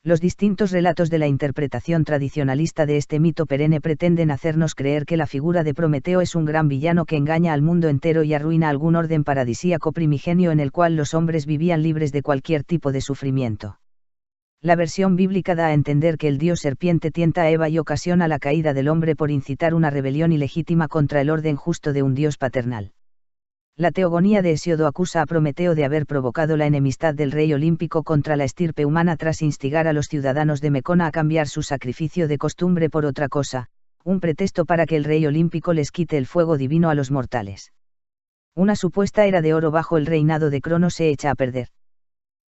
Los distintos relatos de la interpretación tradicionalista de este mito perenne pretenden hacernos creer que la figura de Prometeo es un gran villano que engaña al mundo entero y arruina algún orden paradisíaco primigenio en el cual los hombres vivían libres de cualquier tipo de sufrimiento. La versión bíblica da a entender que el dios serpiente tienta a Eva y ocasiona la caída del hombre por incitar una rebelión ilegítima contra el orden justo de un dios paternal. La teogonía de Hesiodo acusa a Prometeo de haber provocado la enemistad del rey olímpico contra la estirpe humana tras instigar a los ciudadanos de Mecona a cambiar su sacrificio de costumbre por otra cosa, un pretexto para que el rey olímpico les quite el fuego divino a los mortales. Una supuesta era de oro bajo el reinado de Cronos se echa a perder.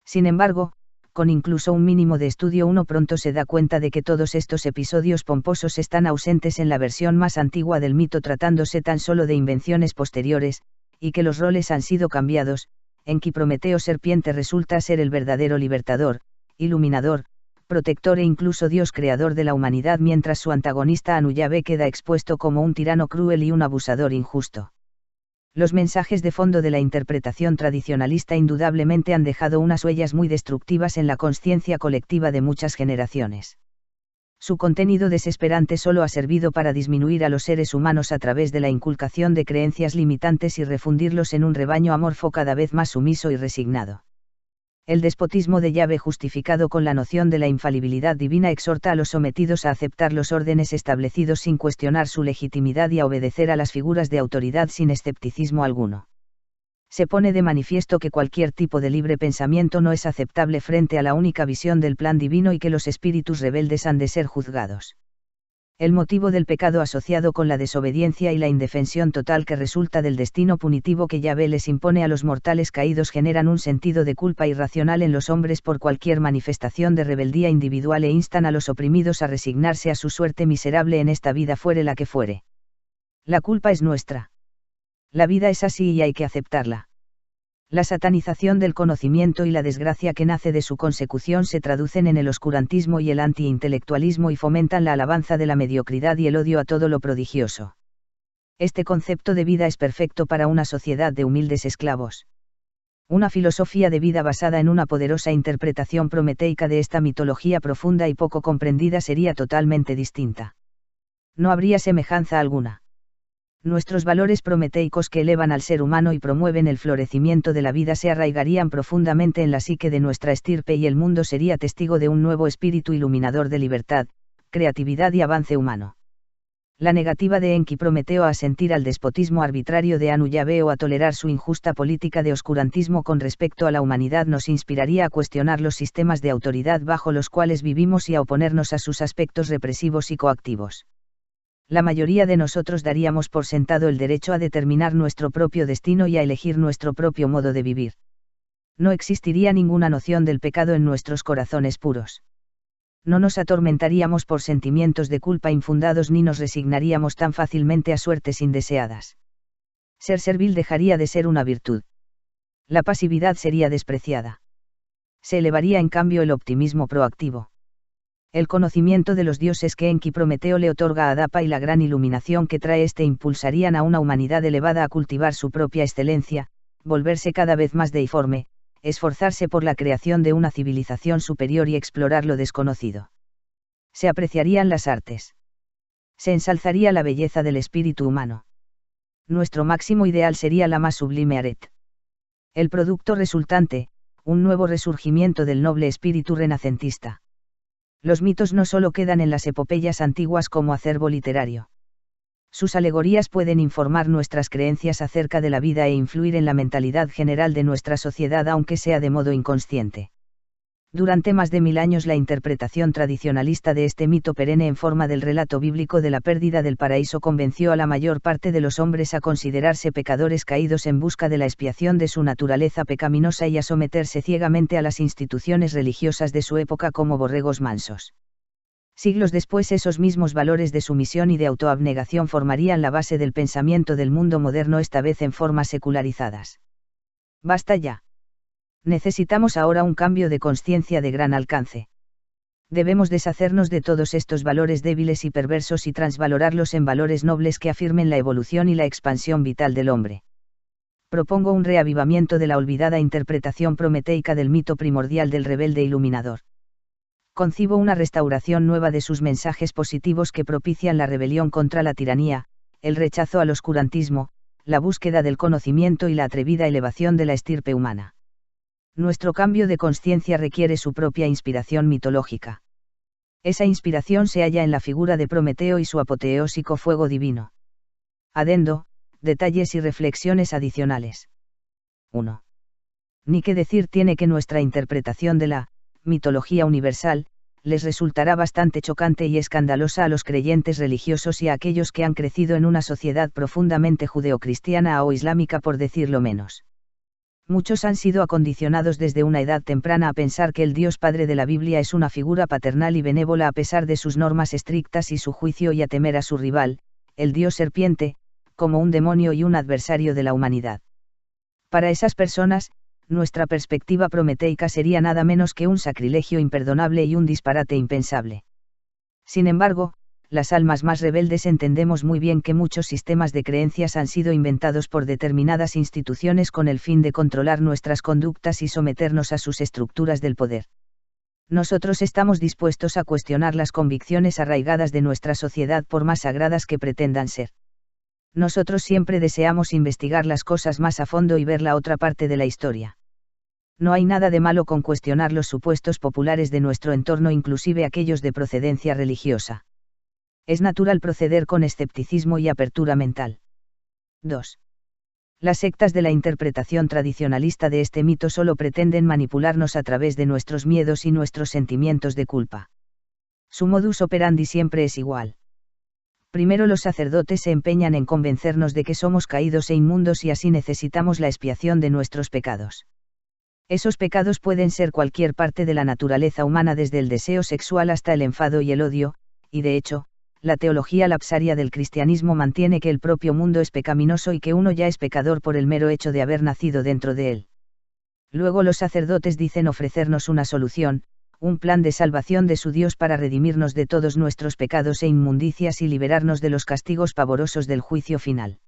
Sin embargo, con incluso un mínimo de estudio uno pronto se da cuenta de que todos estos episodios pomposos están ausentes en la versión más antigua del mito tratándose tan solo de invenciones posteriores, y que los roles han sido cambiados, en que Prometeo serpiente resulta ser el verdadero libertador, iluminador, protector e incluso Dios creador de la humanidad mientras su antagonista Anuyabe queda expuesto como un tirano cruel y un abusador injusto. Los mensajes de fondo de la interpretación tradicionalista indudablemente han dejado unas huellas muy destructivas en la consciencia colectiva de muchas generaciones. Su contenido desesperante solo ha servido para disminuir a los seres humanos a través de la inculcación de creencias limitantes y refundirlos en un rebaño amorfo cada vez más sumiso y resignado. El despotismo de Yahvé justificado con la noción de la infalibilidad divina exhorta a los sometidos a aceptar los órdenes establecidos sin cuestionar su legitimidad y a obedecer a las figuras de autoridad sin escepticismo alguno. Se pone de manifiesto que cualquier tipo de libre pensamiento no es aceptable frente a la única visión del plan divino y que los espíritus rebeldes han de ser juzgados. El motivo del pecado asociado con la desobediencia y la indefensión total que resulta del destino punitivo que Yahvé les impone a los mortales caídos generan un sentido de culpa irracional en los hombres por cualquier manifestación de rebeldía individual e instan a los oprimidos a resignarse a su suerte miserable en esta vida fuere la que fuere. La culpa es nuestra. La vida es así y hay que aceptarla. La satanización del conocimiento y la desgracia que nace de su consecución se traducen en el oscurantismo y el anti-intelectualismo y fomentan la alabanza de la mediocridad y el odio a todo lo prodigioso. Este concepto de vida es perfecto para una sociedad de humildes esclavos. Una filosofía de vida basada en una poderosa interpretación prometeica de esta mitología profunda y poco comprendida sería totalmente distinta. No habría semejanza alguna. Nuestros valores prometeicos que elevan al ser humano y promueven el florecimiento de la vida se arraigarían profundamente en la psique de nuestra estirpe y el mundo sería testigo de un nuevo espíritu iluminador de libertad, creatividad y avance humano. La negativa de Enki Prometeo a asentir al despotismo arbitrario de Anu-Yahvé o a tolerar su injusta política de oscurantismo con respecto a la humanidad nos inspiraría a cuestionar los sistemas de autoridad bajo los cuales vivimos y a oponernos a sus aspectos represivos y coactivos. La mayoría de nosotros daríamos por sentado el derecho a determinar nuestro propio destino y a elegir nuestro propio modo de vivir. No existiría ninguna noción del pecado en nuestros corazones puros. No nos atormentaríamos por sentimientos de culpa infundados ni nos resignaríamos tan fácilmente a suertes indeseadas. Ser servil dejaría de ser una virtud. La pasividad sería despreciada. Se elevaría en cambio el optimismo proactivo. El conocimiento de los dioses que Enki Prometeo le otorga a Adapa y la gran iluminación que trae este impulsarían a una humanidad elevada a cultivar su propia excelencia, volverse cada vez más deiforme, esforzarse por la creación de una civilización superior y explorar lo desconocido. Se apreciarían las artes. Se ensalzaría la belleza del espíritu humano. Nuestro máximo ideal sería la más sublime aret. El producto resultante, un nuevo resurgimiento del noble espíritu renacentista. Los mitos no solo quedan en las epopeyas antiguas como acervo literario. Sus alegorías pueden informar nuestras creencias acerca de la vida e influir en la mentalidad general de nuestra sociedad aunque sea de modo inconsciente. Durante más de 1000 años la interpretación tradicionalista de este mito perenne en forma del relato bíblico de la pérdida del paraíso convenció a la mayor parte de los hombres a considerarse pecadores caídos en busca de la expiación de su naturaleza pecaminosa y a someterse ciegamente a las instituciones religiosas de su época como borregos mansos. Siglos después esos mismos valores de sumisión y de autoabnegación formarían la base del pensamiento del mundo moderno esta vez en formas secularizadas. Basta ya. Necesitamos ahora un cambio de conciencia de gran alcance. Debemos deshacernos de todos estos valores débiles y perversos y transvalorarlos en valores nobles que afirmen la evolución y la expansión vital del hombre. Propongo un reavivamiento de la olvidada interpretación prometeica del mito primordial del rebelde iluminador. Concibo una restauración nueva de sus mensajes positivos que propician la rebelión contra la tiranía, el rechazo al oscurantismo, la búsqueda del conocimiento y la atrevida elevación de la estirpe humana. Nuestro cambio de conciencia requiere su propia inspiración mitológica. Esa inspiración se halla en la figura de Prometeo y su apoteósico fuego divino. Adendo, detalles y reflexiones adicionales. 1. Ni qué decir tiene que nuestra interpretación de la mitología universal les resultará bastante chocante y escandalosa a los creyentes religiosos y a aquellos que han crecido en una sociedad profundamente judeocristiana o islámica, por decirlo menos. Muchos han sido acondicionados desde una edad temprana a pensar que el Dios Padre de la Biblia es una figura paternal y benévola a pesar de sus normas estrictas y su juicio, y a temer a su rival, el Dios Serpiente, como un demonio y un adversario de la humanidad. Para esas personas, nuestra perspectiva prometeica sería nada menos que un sacrilegio imperdonable y un disparate impensable. Sin embargo, las almas más rebeldes entendemos muy bien que muchos sistemas de creencias han sido inventados por determinadas instituciones con el fin de controlar nuestras conductas y someternos a sus estructuras del poder. Nosotros estamos dispuestos a cuestionar las convicciones arraigadas de nuestra sociedad, por más sagradas que pretendan ser. Nosotros siempre deseamos investigar las cosas más a fondo y ver la otra parte de la historia. No hay nada de malo con cuestionar los supuestos populares de nuestro entorno, inclusive aquellos de procedencia religiosa. Es natural proceder con escepticismo y apertura mental. 2. Las sectas de la interpretación tradicionalista de este mito solo pretenden manipularnos a través de nuestros miedos y nuestros sentimientos de culpa. Su modus operandi siempre es igual. Primero, los sacerdotes se empeñan en convencernos de que somos caídos e inmundos y así necesitamos la expiación de nuestros pecados. Esos pecados pueden ser cualquier parte de la naturaleza humana, desde el deseo sexual hasta el enfado y el odio, y de hecho, la teología lapsaria del cristianismo mantiene que el propio mundo es pecaminoso y que uno ya es pecador por el mero hecho de haber nacido dentro de él. Luego los sacerdotes dicen ofrecernos una solución, un plan de salvación de su Dios para redimirnos de todos nuestros pecados e inmundicias y liberarnos de los castigos pavorosos del juicio final.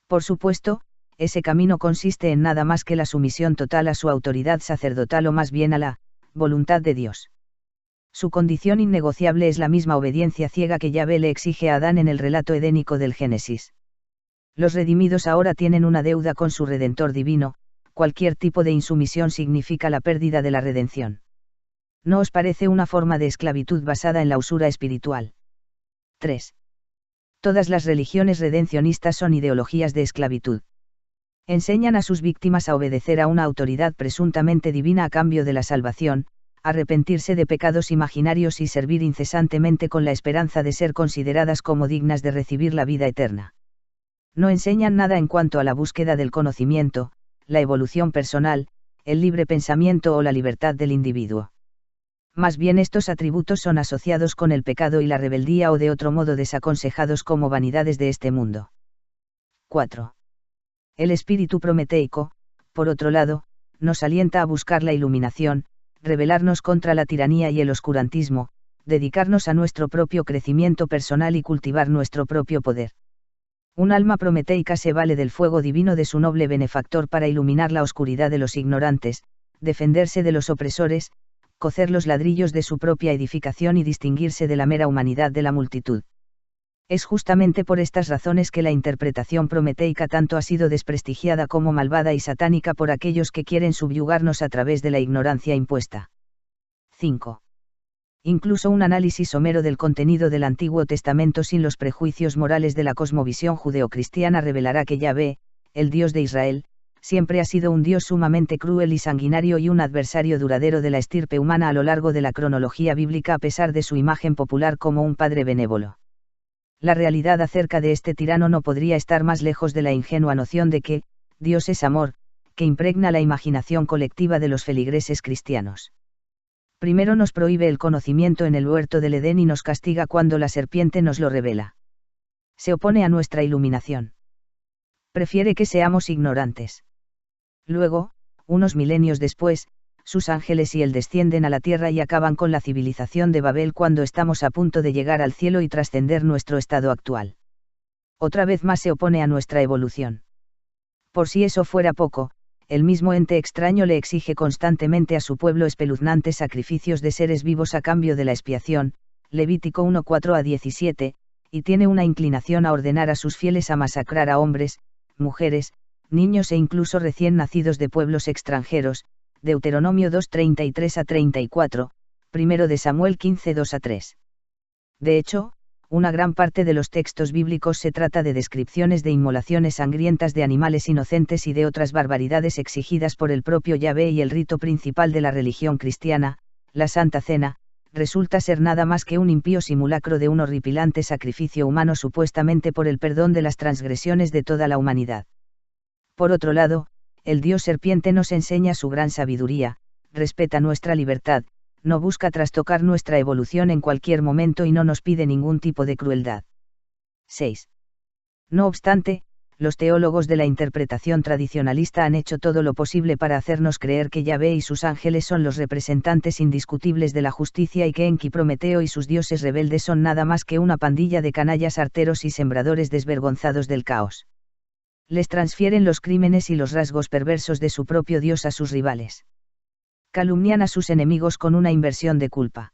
Por supuesto, ese camino consiste en nada más que la sumisión total a su autoridad sacerdotal, o más bien a la voluntad de Dios. Su condición innegociable es la misma obediencia ciega que Yahvé le exige a Adán en el relato edénico del Génesis. Los redimidos ahora tienen una deuda con su Redentor divino. Cualquier tipo de insumisión significa la pérdida de la redención. ¿No os parece una forma de esclavitud basada en la usura espiritual? 3. Todas las religiones redencionistas son ideologías de esclavitud. Enseñan a sus víctimas a obedecer a una autoridad presuntamente divina a cambio de la salvación, arrepentirse de pecados imaginarios y servir incesantemente con la esperanza de ser consideradas como dignas de recibir la vida eterna. No enseñan nada en cuanto a la búsqueda del conocimiento, la evolución personal, el libre pensamiento o la libertad del individuo. Más bien, estos atributos son asociados con el pecado y la rebeldía, o de otro modo desaconsejados como vanidades de este mundo. 4. El espíritu prometeico, por otro lado, nos alienta a buscar la iluminación, rebelarnos contra la tiranía y el oscurantismo, dedicarnos a nuestro propio crecimiento personal y cultivar nuestro propio poder. Un alma prometeica se vale del fuego divino de su noble benefactor para iluminar la oscuridad de los ignorantes, defenderse de los opresores, cocer los ladrillos de su propia edificación y distinguirse de la mera humanidad de la multitud. Es justamente por estas razones que la interpretación prometeica tanto ha sido desprestigiada como malvada y satánica por aquellos que quieren subyugarnos a través de la ignorancia impuesta. 5. Incluso un análisis somero del contenido del Antiguo Testamento sin los prejuicios morales de la cosmovisión judeocristiana revelará que Yahvé, el Dios de Israel, siempre ha sido un Dios sumamente cruel y sanguinario y un adversario duradero de la estirpe humana a lo largo de la cronología bíblica, a pesar de su imagen popular como un padre benévolo. La realidad acerca de este tirano no podría estar más lejos de la ingenua noción de que Dios es amor, que impregna la imaginación colectiva de los feligreses cristianos. Primero nos prohíbe el conocimiento en el huerto del Edén y nos castiga cuando la serpiente nos lo revela. Se opone a nuestra iluminación. Prefiere que seamos ignorantes. Luego, unos milenios después, sus ángeles y él descienden a la tierra y acaban con la civilización de Babel cuando estamos a punto de llegar al cielo y trascender nuestro estado actual. Otra vez más se opone a nuestra evolución. Por si eso fuera poco, el mismo ente extraño le exige constantemente a su pueblo espeluznantes sacrificios de seres vivos a cambio de la expiación, Levítico 1:4-17, y tiene una inclinación a ordenar a sus fieles a masacrar a hombres, mujeres, niños e incluso recién nacidos de pueblos extranjeros, Deuteronomio 2:33-34, 1 de Samuel 15:2-3. De hecho, una gran parte de los textos bíblicos se trata de descripciones de inmolaciones sangrientas de animales inocentes y de otras barbaridades exigidas por el propio Yahvé, y el rito principal de la religión cristiana, la Santa Cena, resulta ser nada más que un impío simulacro de un horripilante sacrificio humano supuestamente por el perdón de las transgresiones de toda la humanidad. Por otro lado, el dios serpiente nos enseña su gran sabiduría, respeta nuestra libertad, no busca trastocar nuestra evolución en cualquier momento y no nos pide ningún tipo de crueldad. 6. No obstante, los teólogos de la interpretación tradicionalista han hecho todo lo posible para hacernos creer que Yahvé y sus ángeles son los representantes indiscutibles de la justicia y que Enki, Prometeo y sus dioses rebeldes son nada más que una pandilla de canallas arteros y sembradores desvergonzados del caos. Les transfieren los crímenes y los rasgos perversos de su propio dios a sus rivales. Calumnian a sus enemigos con una inversión de culpa.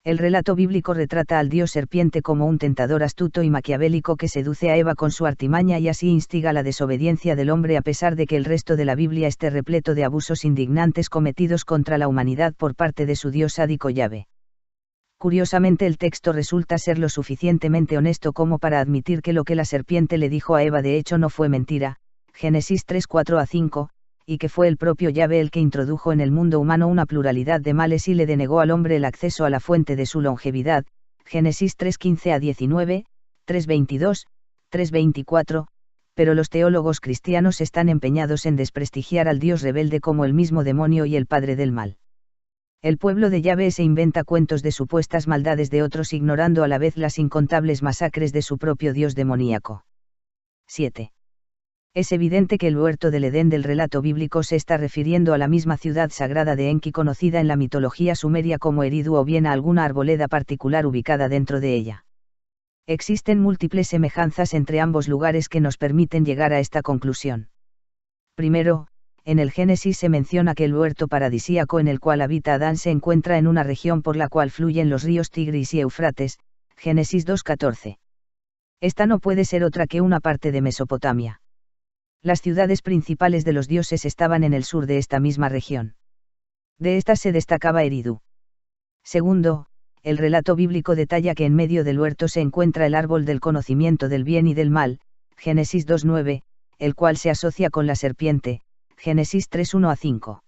El relato bíblico retrata al dios serpiente como un tentador astuto y maquiavélico que seduce a Eva con su artimaña y así instiga la desobediencia del hombre, a pesar de que el resto de la Biblia esté repleto de abusos indignantes cometidos contra la humanidad por parte de su dios sádico Yahvé. Curiosamente, el texto resulta ser lo suficientemente honesto como para admitir que lo que la serpiente le dijo a Eva de hecho no fue mentira, Génesis 3:4-5, y que fue el propio Yahvé el que introdujo en el mundo humano una pluralidad de males y le denegó al hombre el acceso a la fuente de su longevidad, Génesis 3:15-19, 3:22, 3:24, pero los teólogos cristianos están empeñados en desprestigiar al Dios rebelde como el mismo demonio y el padre del mal. El pueblo de Yahvé se inventa cuentos de supuestas maldades de otros, ignorando a la vez las incontables masacres de su propio Dios demoníaco. 7. Es evidente que el huerto del Edén del relato bíblico se está refiriendo a la misma ciudad sagrada de Enki conocida en la mitología sumeria como Eridu, o bien a alguna arboleda particular ubicada dentro de ella. Existen múltiples semejanzas entre ambos lugares que nos permiten llegar a esta conclusión. Primero, en el Génesis se menciona que el huerto paradisíaco en el cual habita Adán se encuentra en una región por la cual fluyen los ríos Tigris y Éufrates, Génesis 2:14. Esta no puede ser otra que una parte de Mesopotamia. Las ciudades principales de los dioses estaban en el sur de esta misma región. De estas se destacaba Eridu. Segundo, el relato bíblico detalla que en medio del huerto se encuentra el árbol del conocimiento del bien y del mal, Génesis 2:9, el cual se asocia con la serpiente, Génesis 3:1-5.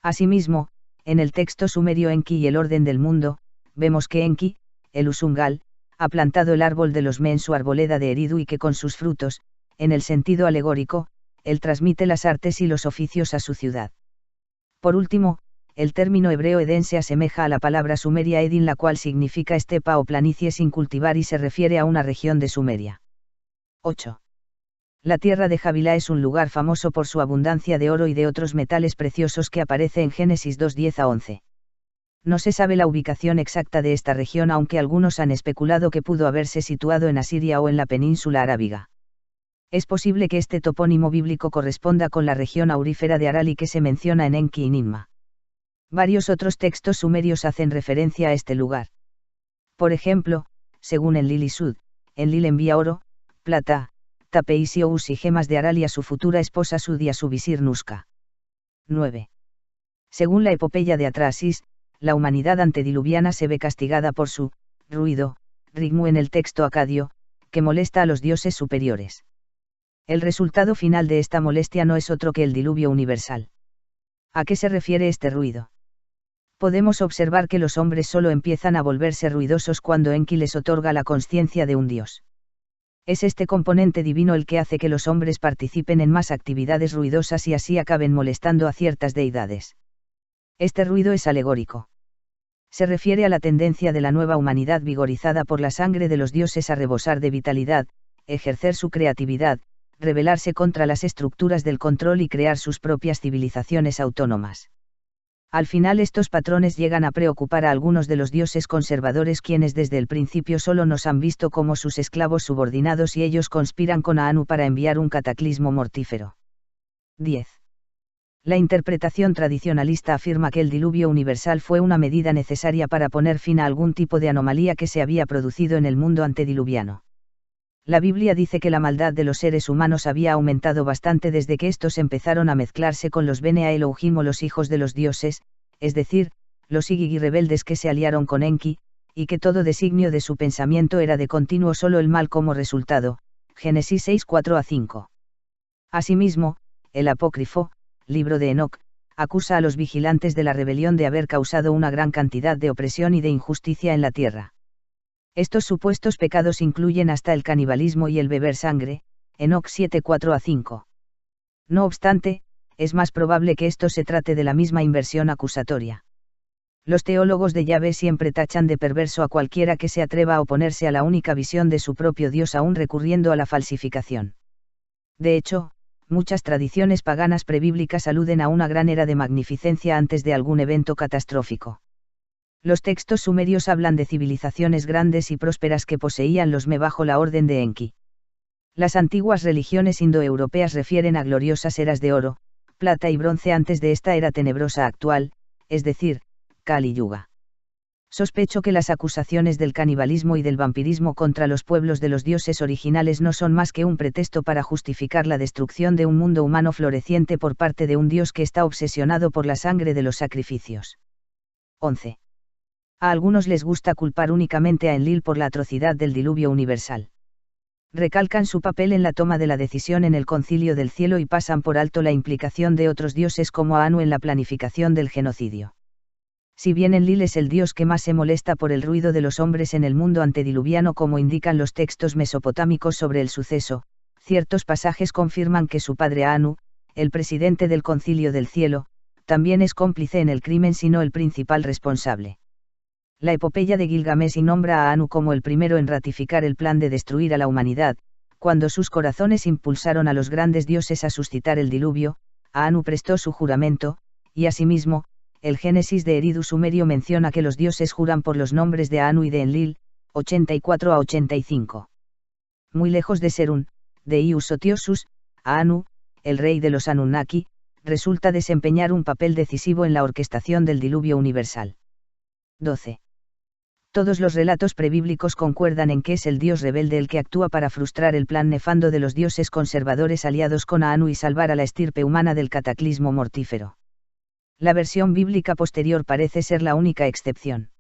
Asimismo, en el texto sumerio Enki y el orden del mundo, vemos que Enki, el Usungal, ha plantado el árbol de los Me en su arboleda de Eridu y que con sus frutos, en el sentido alegórico, él transmite las artes y los oficios a su ciudad. Por último, el término hebreo Edén se asemeja a la palabra sumeria Edin, la cual significa estepa o planicie sin cultivar y se refiere a una región de Sumeria. 8. La tierra de Havilá es un lugar famoso por su abundancia de oro y de otros metales preciosos que aparece en Génesis 2:10-11. No se sabe la ubicación exacta de esta región, aunque algunos han especulado que pudo haberse situado en Asiria o en la península arábiga. Es posible que este topónimo bíblico corresponda con la región aurífera de Arali que se menciona en Enki y Ninma. Varios otros textos sumerios hacen referencia a este lugar. Por ejemplo, según Enlil y Sud, Enlil envía oro, plata, tapeis y ous y gemas de Arali a su futura esposa Sud y a su visir Nuska. 9. Según la epopeya de Atrasis, la humanidad antediluviana se ve castigada por su ruido, rigmu en el texto acadio, que molesta a los dioses superiores. El resultado final de esta molestia no es otro que el diluvio universal. ¿A qué se refiere este ruido? Podemos observar que los hombres solo empiezan a volverse ruidosos cuando Enki les otorga la consciencia de un dios. Es este componente divino el que hace que los hombres participen en más actividades ruidosas y así acaben molestando a ciertas deidades. Este ruido es alegórico. Se refiere a la tendencia de la nueva humanidad vigorizada por la sangre de los dioses a rebosar de vitalidad, ejercer su creatividad, rebelarse contra las estructuras del control y crear sus propias civilizaciones autónomas. Al final estos patrones llegan a preocupar a algunos de los dioses conservadores, quienes desde el principio solo nos han visto como sus esclavos subordinados, y ellos conspiran con Anu para enviar un cataclismo mortífero. 10. La interpretación tradicionalista afirma que el diluvio universal fue una medida necesaria para poner fin a algún tipo de anomalía que se había producido en el mundo antediluviano. La Biblia dice que la maldad de los seres humanos había aumentado bastante desde que estos empezaron a mezclarse con los Bene Elohim, o los hijos de los dioses, es decir, los Igigi rebeldes que se aliaron con Enki, y que todo designio de su pensamiento era de continuo solo el mal como resultado. Génesis 6, 4-5. Asimismo, el apócrifo, libro de Enoc, acusa a los vigilantes de la rebelión de haber causado una gran cantidad de opresión y de injusticia en la tierra. Estos supuestos pecados incluyen hasta el canibalismo y el beber sangre. Enoc 7, 4-5. No obstante, es más probable que esto se trate de la misma inversión acusatoria. Los teólogos de Yahvé siempre tachan de perverso a cualquiera que se atreva a oponerse a la única visión de su propio Dios, aún recurriendo a la falsificación. De hecho, muchas tradiciones paganas prebíblicas aluden a una gran era de magnificencia antes de algún evento catastrófico. Los textos sumerios hablan de civilizaciones grandes y prósperas que poseían los Me bajo la orden de Enki. Las antiguas religiones indoeuropeas refieren a gloriosas eras de oro, plata y bronce antes de esta era tenebrosa actual, es decir, Kali Yuga. Sospecho que las acusaciones del canibalismo y del vampirismo contra los pueblos de los dioses originales no son más que un pretexto para justificar la destrucción de un mundo humano floreciente por parte de un dios que está obsesionado por la sangre de los sacrificios. 11. A algunos les gusta culpar únicamente a Enlil por la atrocidad del diluvio universal. Recalcan su papel en la toma de la decisión en el Concilio del Cielo y pasan por alto la implicación de otros dioses como Anu en la planificación del genocidio. Si bien Enlil es el dios que más se molesta por el ruido de los hombres en el mundo antediluviano, como indican los textos mesopotámicos sobre el suceso, ciertos pasajes confirman que su padre Anu, el presidente del Concilio del Cielo, también es cómplice en el crimen, si no el principal responsable. La epopeya de Gilgamesh nombra a Anu como el primero en ratificar el plan de destruir a la humanidad. Cuando sus corazones impulsaron a los grandes dioses a suscitar el diluvio, a Anu prestó su juramento, y asimismo, el Génesis de Eridu sumerio menciona que los dioses juran por los nombres de Anu y de Enlil, 84-85. Muy lejos de ser un Deus Otiosus, Anu, el rey de los Anunnaki, resulta desempeñar un papel decisivo en la orquestación del diluvio universal. 12. Todos los relatos prebíblicos concuerdan en que es el dios rebelde el que actúa para frustrar el plan nefando de los dioses conservadores aliados con Anu y salvar a la estirpe humana del cataclismo mortífero. La versión bíblica posterior parece ser la única excepción.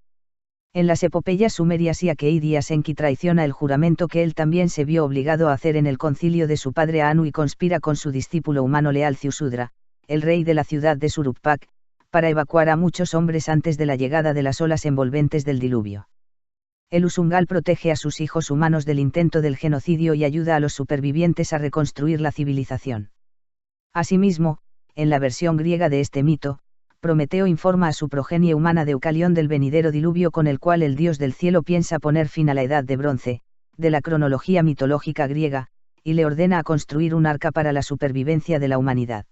En las epopeyas sumerias Iakeidías Enki traiciona el juramento que él también se vio obligado a hacer en el concilio de su padre Anu y conspira con su discípulo humano leal Ziusudra, el rey de la ciudad de Suruppak, para evacuar a muchos hombres antes de la llegada de las olas envolventes del diluvio. El Usungal protege a sus hijos humanos del intento del genocidio y ayuda a los supervivientes a reconstruir la civilización. Asimismo, en la versión griega de este mito, Prometeo informa a su progenie humana Deucalión del venidero diluvio con el cual el dios del cielo piensa poner fin a la edad de bronce, de la cronología mitológica griega, y le ordena a construir un arca para la supervivencia de la humanidad.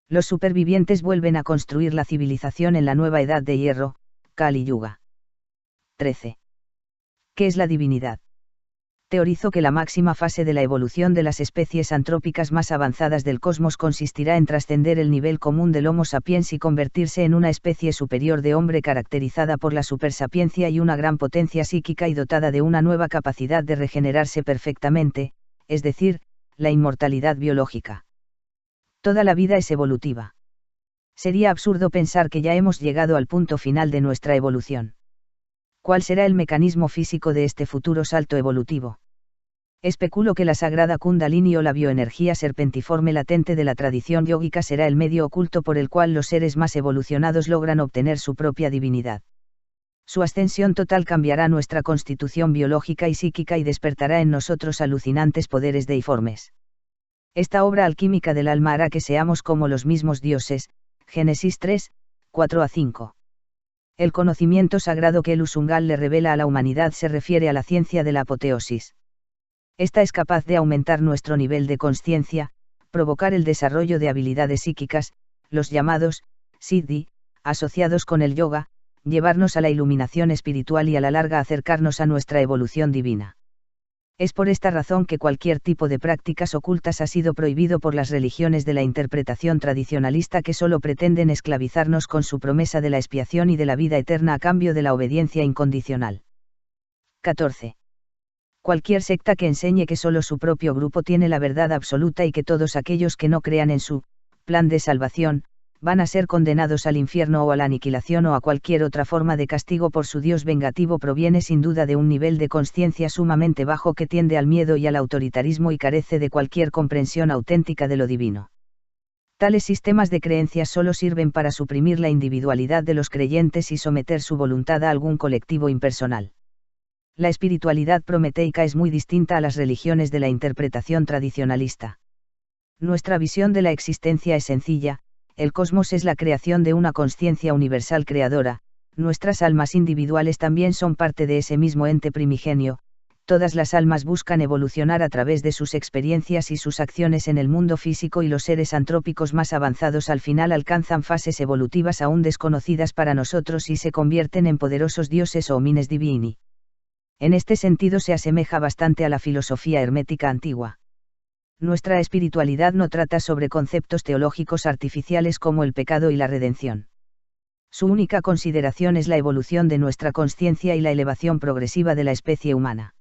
Los supervivientes vuelven a construir la civilización en la nueva edad de hierro, Kali Yuga. 13. ¿Qué es la divinidad? Teorizo que la máxima fase de la evolución de las especies antrópicas más avanzadas del cosmos consistirá en trascender el nivel común del Homo sapiens y convertirse en una especie superior de hombre caracterizada por la supersapiencia y una gran potencia psíquica y dotada de una nueva capacidad de regenerarse perfectamente, es decir, la inmortalidad biológica. Toda la vida es evolutiva. Sería absurdo pensar que ya hemos llegado al punto final de nuestra evolución. ¿Cuál será el mecanismo físico de este futuro salto evolutivo? Especulo que la sagrada Kundalini o la bioenergía serpentiforme latente de la tradición yógica será el medio oculto por el cual los seres más evolucionados logran obtener su propia divinidad. Su ascensión total cambiará nuestra constitución biológica y psíquica y despertará en nosotros alucinantes poderes deiformes. Esta obra alquímica del alma hará que seamos como los mismos dioses. Génesis 3, 4-5. El conocimiento sagrado que el Usungal le revela a la humanidad se refiere a la ciencia de la apoteosis. Esta es capaz de aumentar nuestro nivel de consciencia, provocar el desarrollo de habilidades psíquicas, los llamados siddhi, asociados con el yoga, llevarnos a la iluminación espiritual y a la larga acercarnos a nuestra evolución divina. Es por esta razón que cualquier tipo de prácticas ocultas ha sido prohibido por las religiones de la interpretación tradicionalista que solo pretenden esclavizarnos con su promesa de la expiación y de la vida eterna a cambio de la obediencia incondicional. 14. Cualquier secta que enseñe que solo su propio grupo tiene la verdad absoluta y que todos aquellos que no crean en su plan de salvación, van a ser condenados al infierno o a la aniquilación o a cualquier otra forma de castigo por su Dios vengativo proviene sin duda de un nivel de conciencia sumamente bajo que tiende al miedo y al autoritarismo y carece de cualquier comprensión auténtica de lo divino. Tales sistemas de creencias solo sirven para suprimir la individualidad de los creyentes y someter su voluntad a algún colectivo impersonal. La espiritualidad prometeica es muy distinta a las religiones de la interpretación tradicionalista. Nuestra visión de la existencia es sencilla: el cosmos es la creación de una consciencia universal creadora, nuestras almas individuales también son parte de ese mismo ente primigenio, todas las almas buscan evolucionar a través de sus experiencias y sus acciones en el mundo físico y los seres antrópicos más avanzados al final alcanzan fases evolutivas aún desconocidas para nosotros y se convierten en poderosos dioses o homines divini. En este sentido se asemeja bastante a la filosofía hermética antigua. Nuestra espiritualidad no trata sobre conceptos teológicos artificiales como el pecado y la redención. Su única consideración es la evolución de nuestra consciencia y la elevación progresiva de la especie humana.